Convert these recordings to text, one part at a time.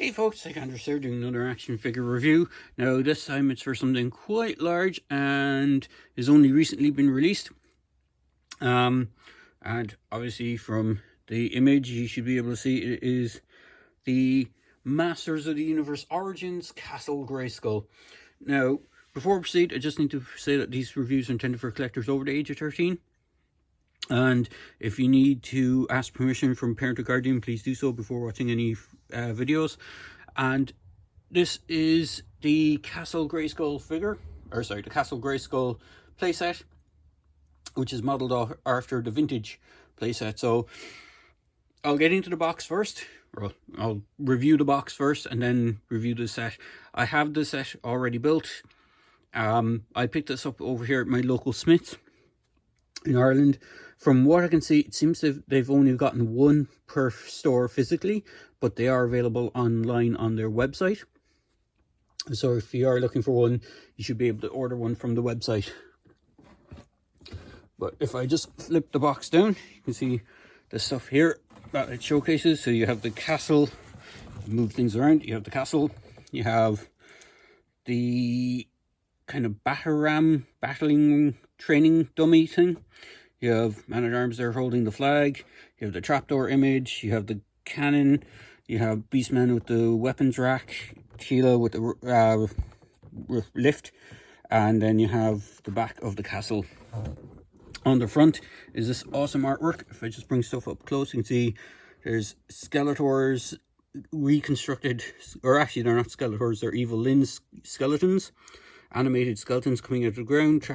Hey folks, Andrew here doing another action figure review. Now this time it's for something quite large and has only recently been released. And obviously from the image you should be able to see it is the Masters of the Universe Origins Castle GraySkull. Now before we proceed, I just need to say that these reviews are intended for collectors over the age of 13. And if you need to ask permission from parent or guardian, please do so before watching any videos. And this is the Castle GraySkull figure, or sorry, the Castle GraySkull playset, which is modelled after the vintage playset. So I'll get into the box first, or I'll review the box first and then review the set. I have the set already built. I picked this up over here at my local Smiths in Ireland. From what I can see, it seems they've only gotten one per store physically, but they are available online on their website. So if you are looking for one, you should be able to order one from the website. But if I just flip the box down, you can see the stuff here that it showcases. So you have the castle, move things around, you have the castle, you have the kind of battling training dummy thing. You have man-at-arms there holding the flag, you have the trapdoor image, you have the cannon, you have Beastman with the weapons rack, Tila with the lift, and then you have the back of the castle. On the front is this awesome artwork. If I just bring stuff up close, you can see there's Skeletors reconstructed, or actually they're not Skeletors, they're Evil Lynn's skeletons, animated skeletons coming out of the ground.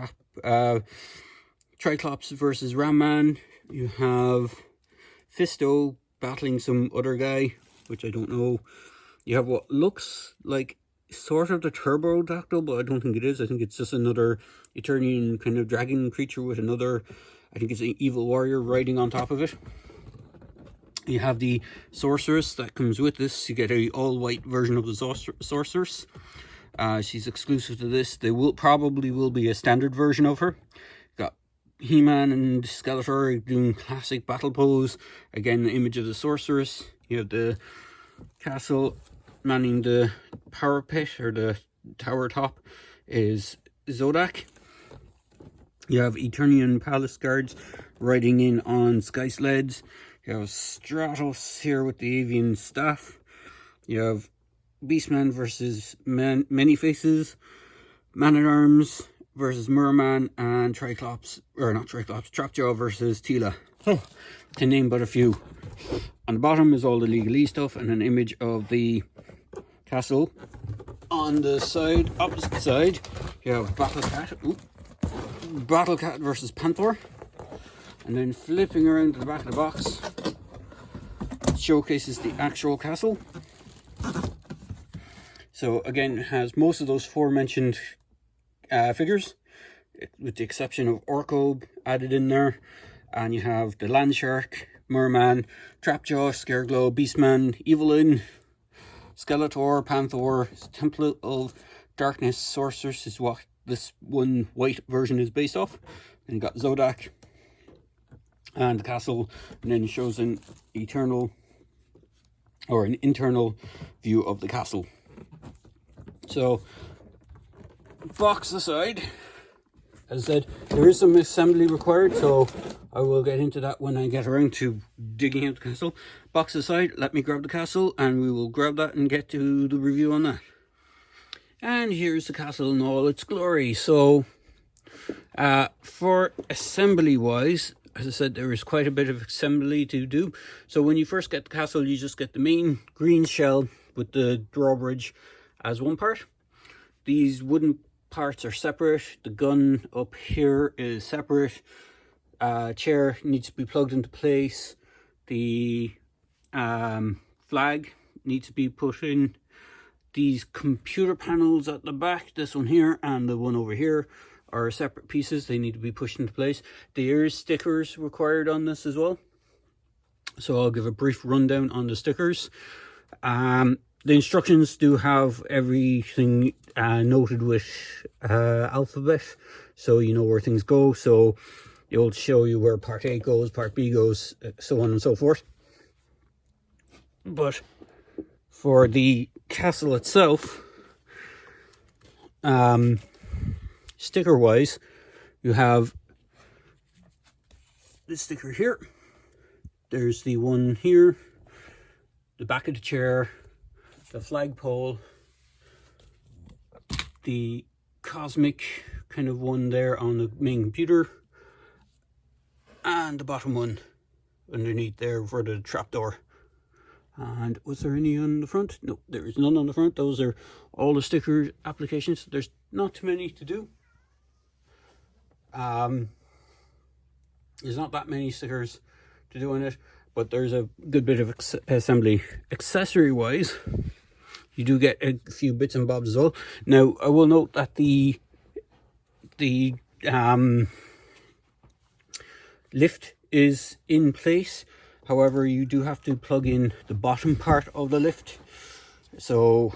Triclops versus Ramman. You have Fisto battling some other guy, which I don't know. You have what looks like sort of the Turbodactyl, but I don't think it is. I think it's just another Eternian kind of dragon creature with another, I think it's an evil warrior riding on top of it. You have the Sorceress that comes with this. You get a all-white version of the Sorceress. She's exclusive to this. There probably will be a standard version of her. Got He-Man and Skeletor doing classic battle pose. Again, the image of the Sorceress. You have the castle manning the parapet, or the tower top, is Zodak. You have Eternian Palace Guards riding in on sky sleds. You have Stratos here with the avian staff. You have Beastman versus Many Faces, Man-at-Arms versus Merman, and Trapjaw versus Tila. To name but a few. On the bottom is all the legalese stuff and an image of the castle. On the side, opposite side, you have Battlecat versus Panther. And then flipping around to the back of the box, it showcases the actual castle. So again, it has most of those aforementioned figures, with the exception of Orko added in there. And you have the Landshark, Merman, Trapjaw, Scareglow, Beastman, Evelyn, Skeletor, Panther, Temple of Darkness, Sorceress is what this one white version is based off. And you got Zodak and the castle, and then it shows an internal view of the castle. So, box aside, as I said, there is some assembly required, so I will get into that when I get around to digging out the castle. Box aside, let me grab the castle and we will grab that and get to the review on that. And here's the castle in all its glory. So, for assembly wise, as I said, there is quite a bit of assembly to do. So when you first get the castle, you just get the main green shell with the drawbridge as one part. These wooden parts are separate. The gun up here is separate. Chair needs to be plugged into place. The flag needs to be put in. These computer panels at the back, this one here and the one over here, are separate pieces. They need to be pushed into place. There is stickers required on this as well, so I'll give a brief rundown on the stickers. The instructions do have everything noted with alphabet, so you know where things go. So it'll show you where part A goes, part B goes, so on and so forth. But For the castle itself, sticker wise, you have this sticker here, there's the one here, the back of the chair, the flagpole, the cosmic kind of one there on the main computer, and the bottom one underneath there for the trapdoor. And was there any on the front? No, there is none on the front. Those are all the sticker applications. There's not too many to do. There's not that many stickers to do on it, but there's a good bit of assembly. Accessory wise, you do get a few bits and bobs as well. Now I will note that the lift is in place. However, you do have to plug in the bottom part of the lift. So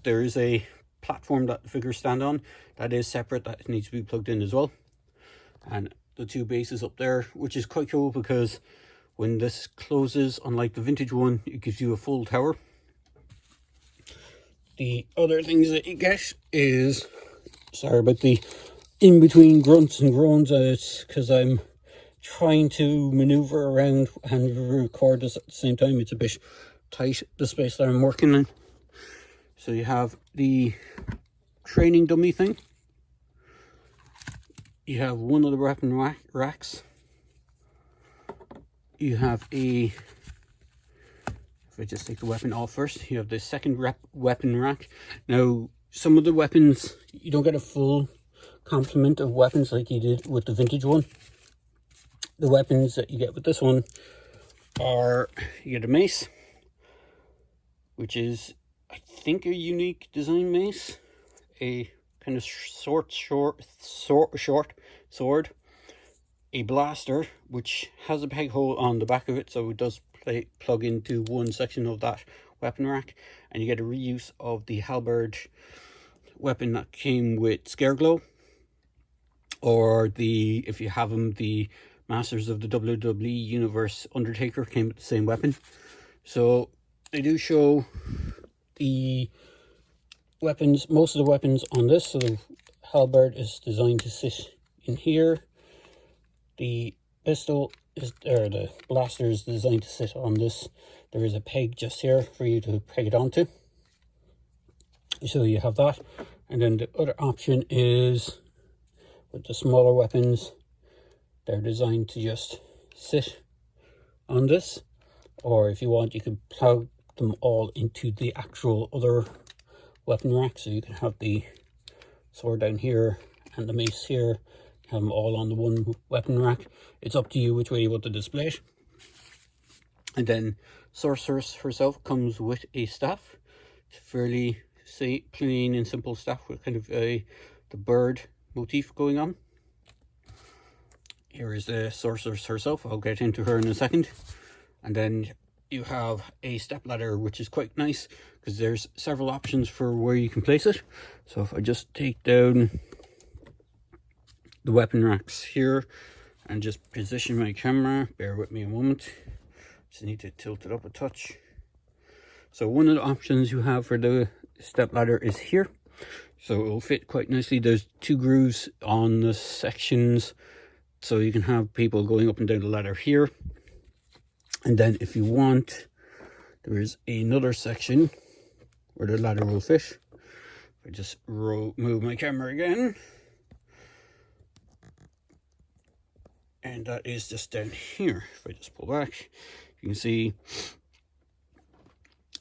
there is a platform that the figures stand on that is separate, that needs to be plugged in as well. And the two bases up there, which is quite cool because when this closes, unlike the vintage one, it gives you a full tower. The other things that you get is, sorry about the in-between grunts and groans, it's because I'm trying to maneuver around and record this at the same time. It's a bit tight, the space that I'm working in. So you have the training dummy thing. You have one of the weapon racks. You have a, if I just take the weapon off first, you have the second weapon rack. Now, some of the weapons, you don't get a full complement of weapons like you did with the vintage one. The weapons that you get with this one are, you get a mace, which is, I think, a unique design mace, a kind of short sword, a blaster, which has a peg hole on the back of it, so it does plug into one section of that weapon rack, and you get a reuse of the halberd weapon that came with Scareglow, or the, if you have them, the Masters of the WWE Universe Undertaker came with the same weapon. So they do show the weapons, most of the weapons on this. So the halberd is designed to sit in here. The pistol is, or the blaster is designed to sit on this. There is a peg just here for you to peg it onto. So you have that. And then the other option is with the smaller weapons. They're designed to just sit on this, or if you want, you can plug them all into the actual other weapon rack. So you can have the sword down here and the mace here, have them all on the one weapon rack. It's up to you which way you want to display it. And then Sorceress herself comes with a staff. It's fairly plain and simple staff with kind of the bird motif going on. Here is the Sorceress herself. I'll get into her in a second. And then you have a step ladder, which is quite nice because there's several options for where you can place it. So if I just take down the weapon racks here and just position my camera, bear with me a moment. Just need to tilt it up a touch. So one of the options you have for the step ladder is here. So it will fit quite nicely. There's two grooves on the sections, so you can have people going up and down the ladder here. And then if you want, there is another section where the ladder will fit. If I just move my camera again. And that is just down here. If I just pull back, you can see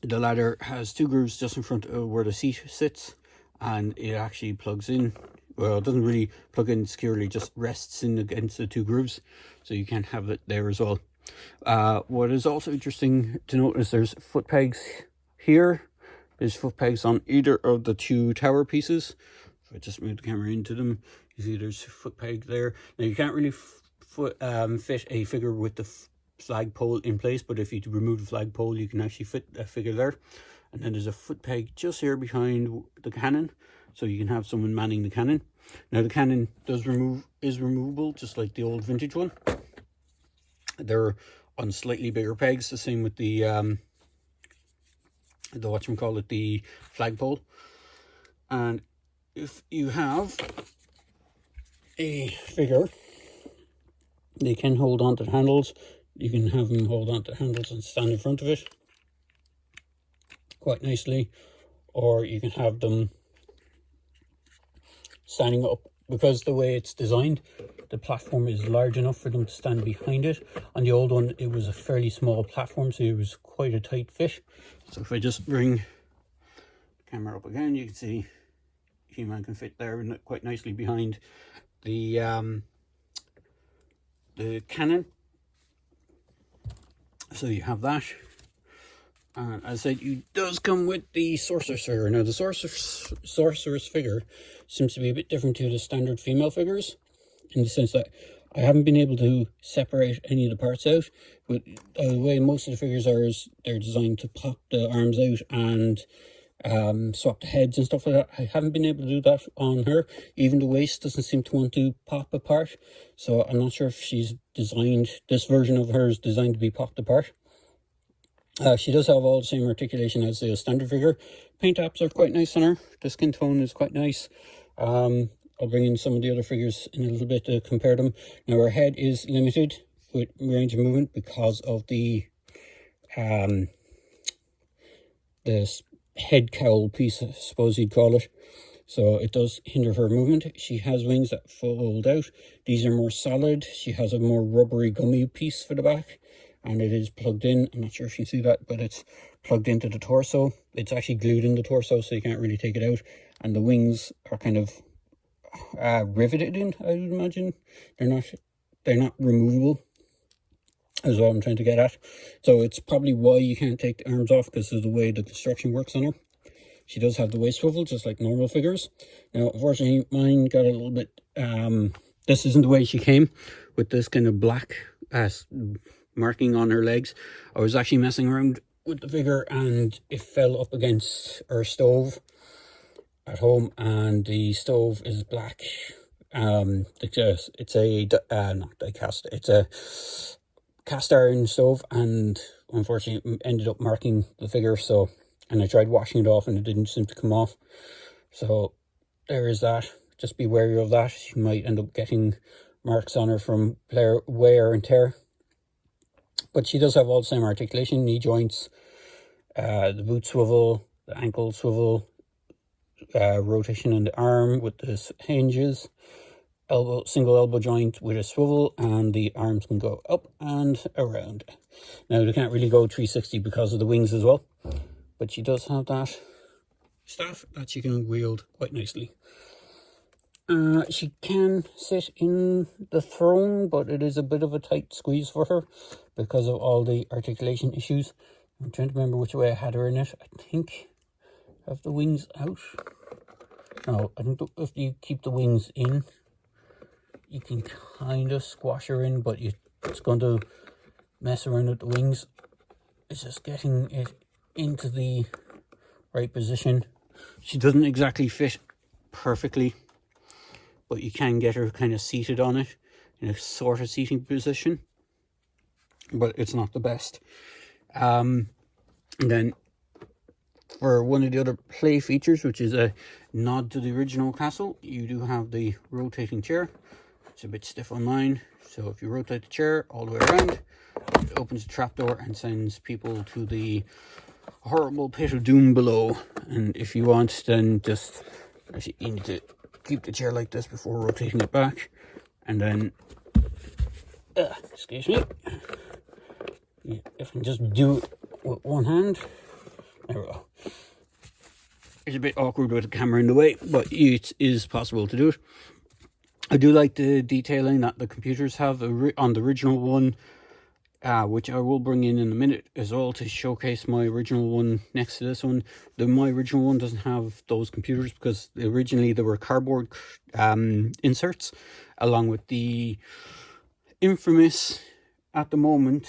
the ladder has two grooves just in front of where the seat sits. And it actually plugs in. Well, it doesn't really plug in securely, just rests in against the two grooves, so you can have it there as well. What is also interesting to note is there's foot pegs here. There's foot pegs on either of the two tower pieces. If I just move the camera into them, you see there's a foot peg there. Now you can't really fit a figure with the flagpole in place, but if you remove the flagpole, you can actually fit a figure there. And then there's a foot peg just here behind the cannon, so you can have someone manning the cannon. Now the cannon is removable, just like the old vintage one. They're on slightly bigger pegs, the same with the the whatchamacallit, the flagpole. And if you have a figure, they can hold on to the handles. You can have them hold on to the handles and stand in front of it quite nicely, or you can have them standing up, because the way it's designed, the platform is large enough for them to stand behind it. On the old one, it was a fairly small platform, so it was quite a tight fit. So if I just bring the camera up again, you can see He-Man can fit there quite nicely behind the cannon. So you have that. And as I said, it does come with the Sorceress figure. Now, the Sorceress figure seems to be a bit different to the standard female figures, in the sense that I haven't been able to separate any of the parts out. But the way most of the figures are is they're designed to pop the arms out and swap the heads and stuff like that. I haven't been able to do that on her. Even the waist doesn't seem to want to pop apart. So I'm not sure if she's designed, this version of her is designed to be popped apart. She does have all the same articulation as the standard figure. Paint apps are quite nice on her. The skin tone is quite nice. I'll bring in some of the other figures in a little bit to compare them. Now, her head is limited with range of movement because of the head cowl piece, I suppose you'd call it. So it does hinder her movement. She has wings that fold out. These are more solid. She has a more rubbery gummy piece for the back, and it is plugged in. I'm not sure if you see that, but it's plugged into the torso. It's actually glued in the torso, so you can't really take it out. And the wings are kind of riveted in, I would imagine. They're not removable, is what I'm trying to get at. So it's probably why you can't take the arms off, because of the way the construction works on her. She does have the waist swivel, just like normal figures. Now, unfortunately, mine got a little bit... this isn't the way she came, with this kind of black marking on her legs. I was actually messing around with the figure, and it fell up against our stove at home, and the stove is black. It's a not die-cast, it's a cast iron stove, and unfortunately it ended up marking the figure. So, and I tried washing it off and it didn't seem to come off. So there is that. Just be wary of that. You might end up getting marks on her from wear and tear. But she does have all the same articulation, knee joints, the boot swivel, the ankle swivel, rotation in the arm with the hinges, single elbow joint with a swivel, and the arms can go up and around. Now, they can't really go 360 because of the wings as well, but she does have that staff that she can wield quite nicely. She can sit in the throne, but it is a bit of a tight squeeze for her because of all the articulation issues. I'm trying to remember which way I had her in it. I think I have the wings out. No, I think if you keep the wings in, you can kind of squash her in, but it's going to mess around with the wings. It's just getting it into the right position. She doesn't exactly fit perfectly, but you can get her kind of seated on it in a sort of seating position, but it's not the best. And then for one of the other play features, which is a nod to the original castle, you do have the rotating chair. It's a bit stiff on mine, so if you rotate the chair all the way around, it opens the trapdoor and sends people to the horrible pit of doom below. And if you want, then just actually you need to keep the chair like this before rotating it back, and then excuse me, if I can just do it with one hand. There we go. It's a bit awkward with the camera in the way, but it is possible to do it. I do like the detailing that the computers have on the original one, which I will bring in a minute as well to showcase my original one next to this one. My original one doesn't have those computers because originally they were cardboard inserts, along with the infamous, at the moment,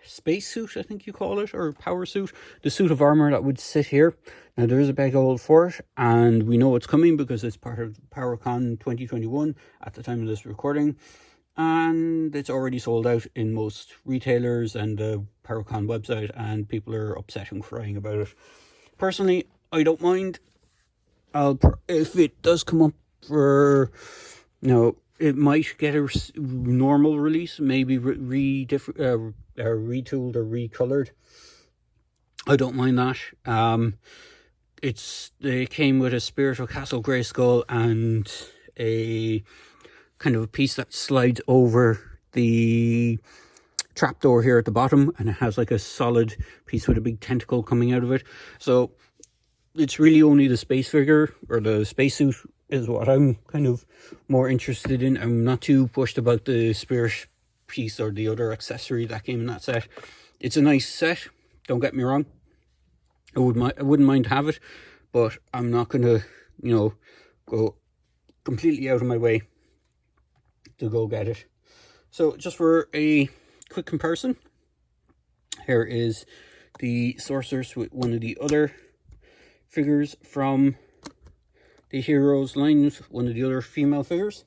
space suit, I think you call it, or power suit, the suit of armor that would sit here. Now, there is a big hole for it, and we know it's coming because it's part of PowerCon 2021 at the time of this recording. and it's already sold out in most retailers and the Paracon website, and people are upset and crying about it. Personally, I don't mind. If it does come up for, it might get a normal release, maybe retooled or recolored. I don't mind that. They came with a Spiritual Castle GraySkull and a kind of a piece that slides over the trapdoor here at the bottom, and it has like a solid piece with a big tentacle coming out of it. So it's really only the space figure or the spacesuit is what I'm kind of more interested in. I'm not too pushed about the spirit piece or the other accessory that came in that set. It's a nice set, don't get me wrong. I wouldn't mind to have it, but I'm not gonna, go completely out of my way to go get it. So just for a quick comparison, here is the Sorceress with one of the other figures from the Heroes line, one of the other female figures,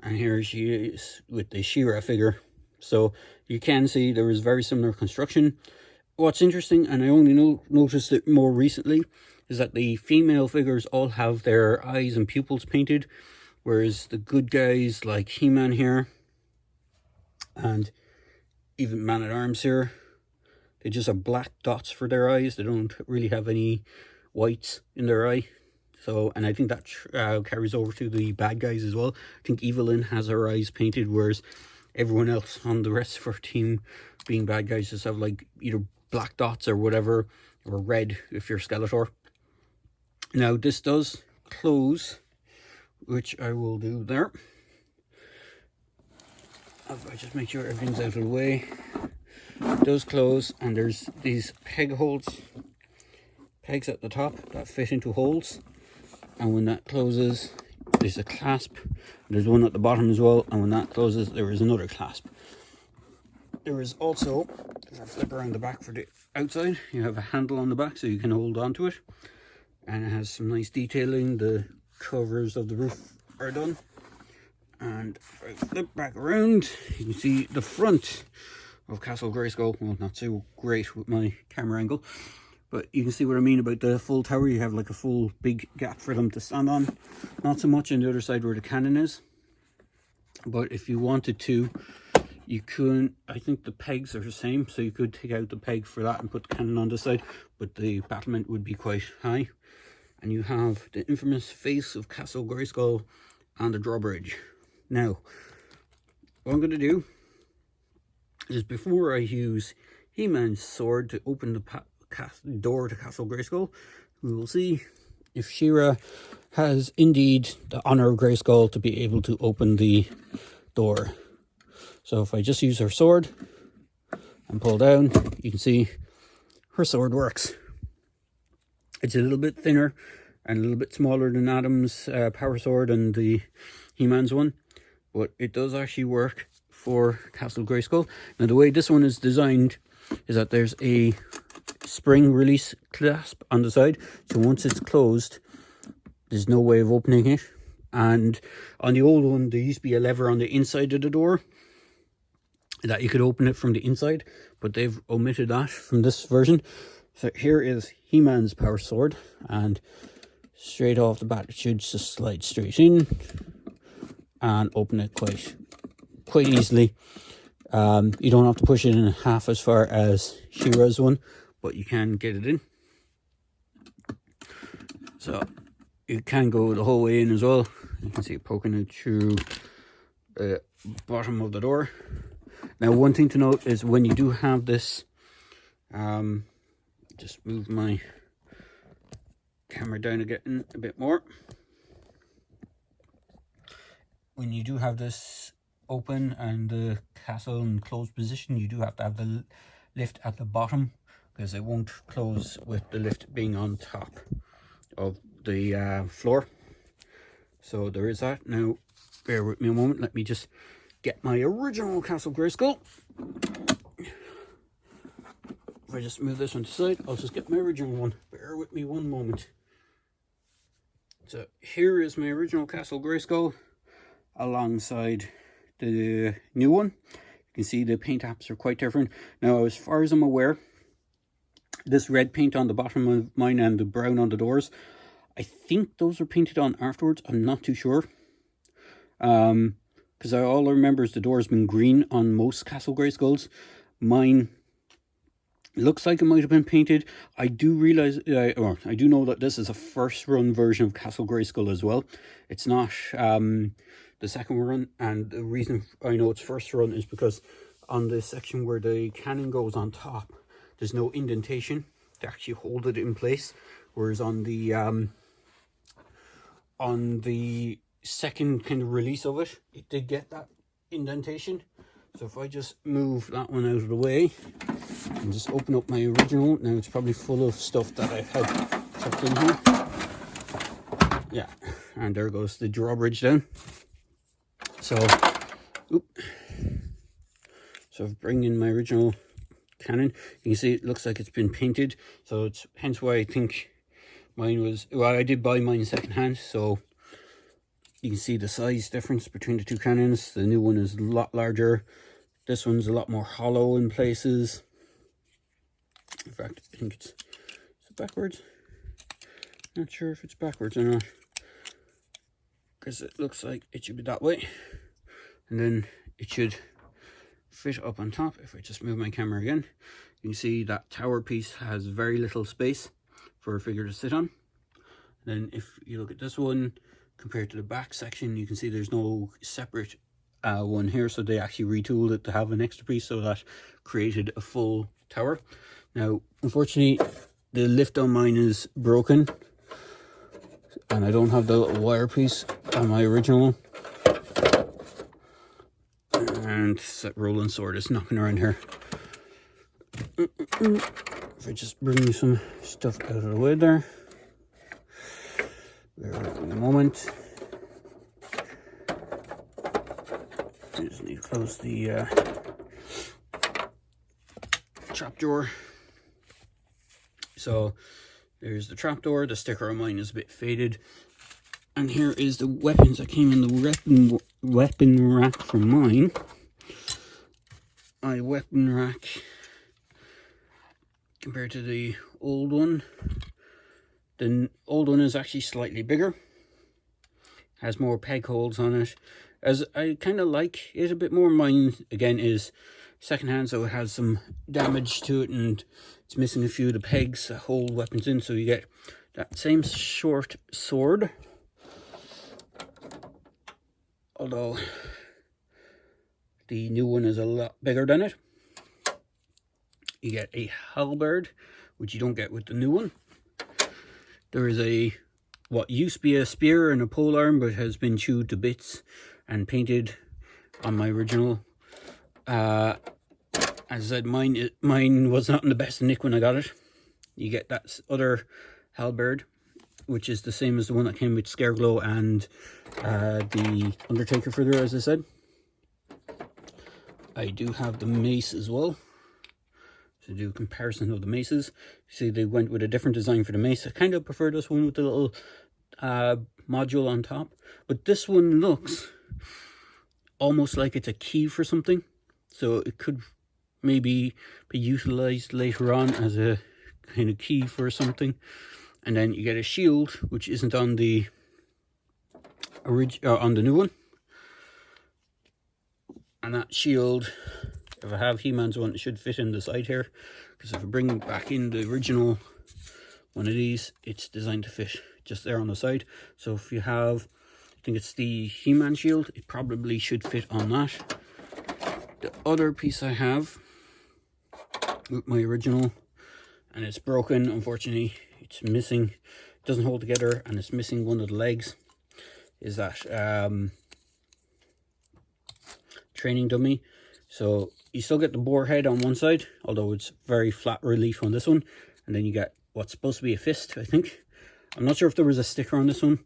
and here she is with the She-Ra figure. So you can see there is very similar construction. What's interesting, and I only noticed it more recently, is that the female figures all have their eyes and pupils painted, whereas the good guys like He-Man here, and even Man-at-Arms here, they just have black dots for their eyes. They don't really have any whites in their eye. So, and I think that carries over to the bad guys as well. I think Evelyn has her eyes painted, whereas everyone else on the rest of her team, being bad guys, just have like either black dots or whatever, or red if you're Skeletor. Now this does close, which I will do there. If I just make sure everything's out of the way. It does close, and there's these pegs at the top that fit into holes, and when that closes there's a clasp. There's one at the bottom as well, and when that closes there is another clasp. There is also, if I flip around the back for the outside, you have a handle on the back so you can hold on to it, and it has some nice detailing. The covers of the roof are done, and if I flip back around you can see the front of Castle GraySkull. Well, not so great with my camera angle, but you can see what I mean about the full tower. You have like a full big gap for them to stand on. Not so much on the other side where the cannon is, but if you wanted to, you could. I think the pegs are the same, so you could take out the peg for that and put the cannon on the side, but the battlement would be quite high. And you have the infamous face of Castle GraySkull and the drawbridge. Now, what I'm going to do is, before I use He-Man's sword to open the door to Castle GraySkull, we will see if She-Ra has indeed the honor of GraySkull to be able to open the door. So if I just use her sword and pull down, you can see her sword works. It's a little bit thinner and a little bit smaller than Adam's power sword and the He-Man's one, but it does actually work for Castle GraySkull. Now the way this one is designed is that there's a spring release clasp on the side, so once it's closed there's no way of opening it. And on the old one there used to be a lever on the inside of the door that you could open it from the inside, but they've omitted that from this version. So here is He-Man's power sword, and straight off the bat it should just slide straight in and open it quite easily. You don't have to push it in half as far as She-Ra's one, but you can get it in. So you can go the whole way in as well. You can see it poking it through the bottom of the door. Now one thing to note is when you do have this, just move my camera down again a bit more. When you do have this open and the castle in closed position, you do have to have the lift at the bottom, because it won't close with the lift being on top of the floor. So there is that. Now bear with me a moment, let me just get my original Castle GraySkull. If I just move this one to the side, I'll just get my original one. Bear with me one moment. So here is my original Castle GraySkull alongside the new one. You can see the paint apps are quite different. Now, as far as I'm aware, this red paint on the bottom of mine and the brown on the doors, I think those are painted on afterwards. I'm not too sure. Because all I remember is the door's been green on most Castle GraySkulls. Mine looks like it might have been painted. I do realize, I do know that this is a first run version of Castle GraySkull as well. It's not the second run, and the reason I know it's first run is because on the section where the cannon goes on top, there's no indentation to actually hold it in place, whereas on the second kind of release of it, it did get that indentation. So if I just move that one out of the way and just open up my original, now it's probably full of stuff that I've had tucked in here. Yeah, and there goes the drawbridge down. So, so I've bring in my original cannon. You can see it looks like it's been painted, so it's hence why I think mine was, well, I did buy mine secondhand, so you can see the size difference between the two cannons. The new one is a lot larger. This one's a lot more hollow in places. In fact, I think is it backwards? Not sure if it's backwards or not, because it looks like it should be that way, and then it should fit up on top. If I just move my camera again, you can see that tower piece has very little space for a figure to sit on. Then if you look at this one compared to the back section, you can see there's no separate one here, so they actually retooled it to have an extra piece, so that created a full tower. Now, unfortunately, the lift on mine is broken, and I don't have the little wire piece on my original. And that rolling sword is knocking around here. If I just bring some stuff out of the way there. Bear with me a moment. I just need to close the trapdoor. So there's the trapdoor. The sticker on mine is a bit faded. And here is the weapons that came in the weapon rack from mine. My weapon rack, compared to the old one, the old one is actually slightly bigger. Has more peg holes on it. As I kind of like it a bit more. Mine, again, is secondhand, so it has some damage to it, and it's missing a few of the pegs that hold weapons in, so you get that same short sword. Although the new one is a lot bigger than it. You get a halberd, which you don't get with the new one. There is a, what used to be a spear and a polearm, but has been chewed to bits and painted on my original. As I said, mine was not in the best nick when I got it. You get that other halberd, which is the same as the one that came with Scareglow and the Undertaker figure, as I said. I do have the mace as well. To do a comparison of the maces. See, they went with a different design for the mace. I kind of prefer this one with the little module on top. But this one looks almost like it's a key for something. So it could maybe be utilized later on as a kind of key for something. And then you get a shield, which isn't on the on the new one. And that shield, if I have He-Man's one, it should fit in the side here. Because if I bring back in the original one of these, it's designed to fit just there on the side. So if you have, I think it's the He-Man shield, it probably should fit on that. The other piece I have with my original, and it's broken, unfortunately, it's missing, it doesn't hold together, and it's missing one of the legs, is that training dummy. So you still get the boar head on one side, although it's very flat relief on this one, and then you get what's supposed to be a fist, I think. I'm not sure if there was a sticker on this one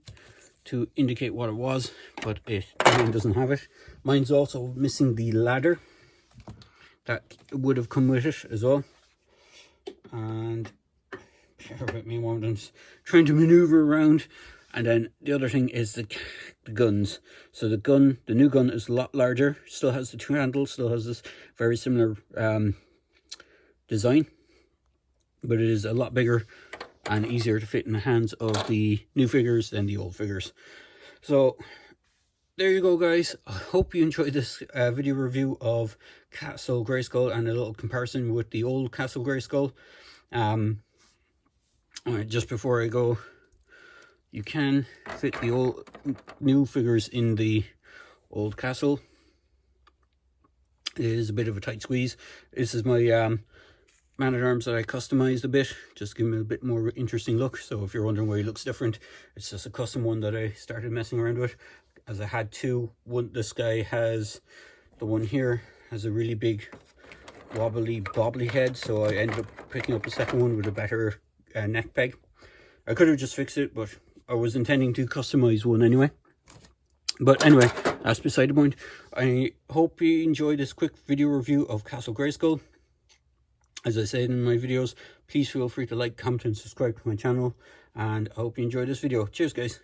to indicate what it was, but mine doesn't have it. Mine's also missing the ladder that would have come with it as well. And bear with me a moment, I'm just trying to maneuver around And then the other thing is the guns. So the new gun is a lot larger, still has the 2 handles, still has this very similar design, but it is a lot bigger and easier to fit in the hands of the new figures than the old figures. So there you go, guys. I hope you enjoyed this video review of Castle GraySkull and a little comparison with the old Castle GraySkull. Just before I go, you can fit the new figures in the old castle. It is a bit of a tight squeeze. This is my man-at-arms that I customized a bit, just give him a bit more interesting look. So if you're wondering why he looks different, it's just a custom one that I started messing around with, as I had two. This guy has, the one here has a really big wobbly bobbly head, so I ended up picking up a second one with a better neck peg. I could have just fixed it, but I was intending to customize one anyway. But anyway, that's beside the point. I hope you enjoyed this quick video review of Castle GraySkull. As I said in my videos, please feel free to like, comment and subscribe to my channel, and I hope you enjoyed this video. Cheers, guys.